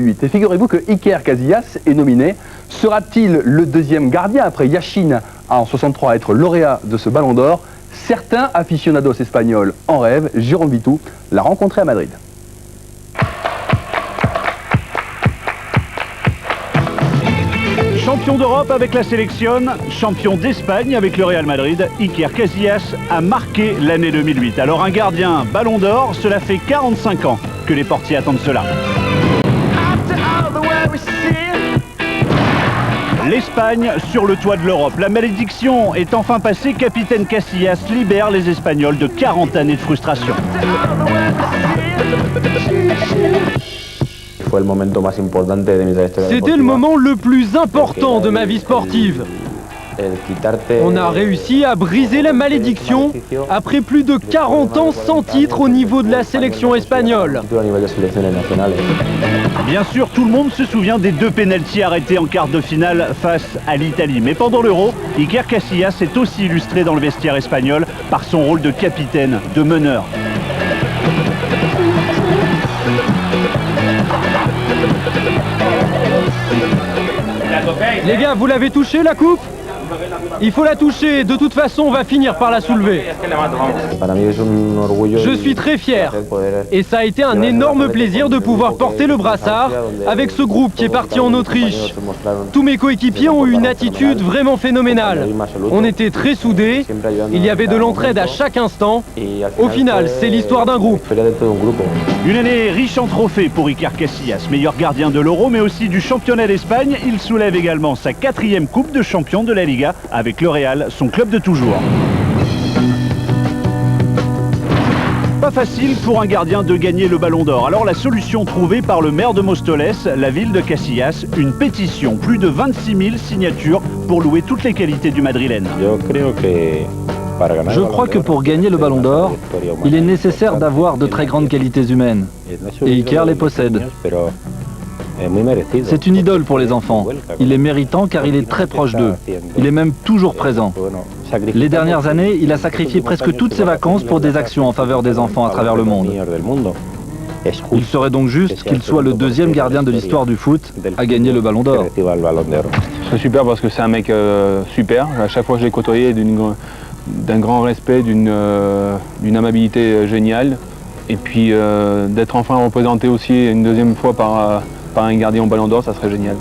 2008. Et figurez-vous que Iker Casillas est nominé. Sera-t-il le deuxième gardien après Yashin en 63 à être lauréat de ce ballon d'or? Certains aficionados espagnols en rêvent. Jérôme Vitou l'a rencontré à Madrid. Champion d'Europe avec la sélection, champion d'Espagne avec le Real Madrid, Iker Casillas a marqué l'année 2008. Alors un gardien ballon d'or, cela fait 45 ans que les portiers attendent cela. L'Espagne sur le toit de l'Europe. La malédiction est enfin passée. Capitaine Casillas libère les Espagnols de 40 années de frustration. C'était le moment le plus important de ma vie sportive. On a réussi à briser la malédiction après plus de 40 ans sans titre au niveau de la sélection espagnole. Bien sûr, tout le monde se souvient des 2 pénaltys arrêtés en quart de finale face à l'Italie. Mais pendant l'Euro, Iker Casillas est aussi illustré dans le vestiaire espagnol par son rôle de capitaine, de meneur. Les gars, vous l'avez touché la coupe? Il faut la toucher, de toute façon on va finir par la soulever. Je suis très fier et ça a été un énorme plaisir de pouvoir porter le brassard avec ce groupe qui est parti en Autriche. Tous mes coéquipiers ont eu une attitude vraiment phénoménale. On était très soudés, il y avait de l'entraide à chaque instant. Au final, c'est l'histoire d'un groupe. Une année riche en trophées pour Iker Casillas, meilleur gardien de l'Euro mais aussi du championnat d'Espagne. Il soulève également sa 4e coupe de champion de la Liga avec le Real, son club de toujours. Pas facile pour un gardien de gagner le ballon d'or. Alors la solution trouvée par le maire de Móstoles, la ville de Casillas, une pétition, plus de 26 000 signatures pour louer toutes les qualités du madrilène. Je crois que pour gagner le ballon d'or, il est nécessaire d'avoir de très grandes qualités humaines. Et Iker les possède. C'est une idole pour les enfants. Il est méritant car il est très proche d'eux. Il est même toujours présent. Les dernières années, il a sacrifié presque toutes ses vacances pour des actions en faveur des enfants à travers le monde. Il serait donc juste qu'il soit le 2e gardien de l'histoire du foot à gagner le ballon d'or. C'est super parce que c'est un mec super. À chaque fois que je l'ai côtoyé, d'un grand respect, d'une amabilité géniale. Et puis d'être enfin représenté aussi une 2e fois par un gardien au ballon d'or, ça serait génial.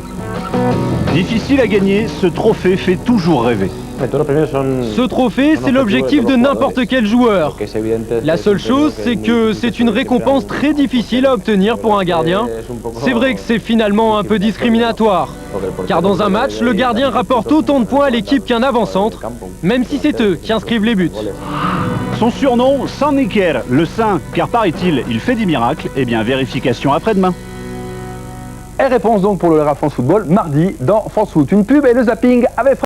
Difficile à gagner, ce trophée fait toujours rêver. Ce trophée, c'est l'objectif de n'importe quel joueur. La seule chose, c'est que c'est une récompense très difficile à obtenir pour un gardien. C'est vrai que c'est finalement un peu discriminatoire. Car dans un match, le gardien rapporte autant de points à l'équipe qu'un avant-centre, même si c'est eux qui inscrivent les buts. Son surnom, San Iker, le saint, car paraît-il, il fait des miracles. Eh bien, vérification après-demain. Et réponse donc pour le France Football, mardi dans France Foot. Une pub et le zapping avec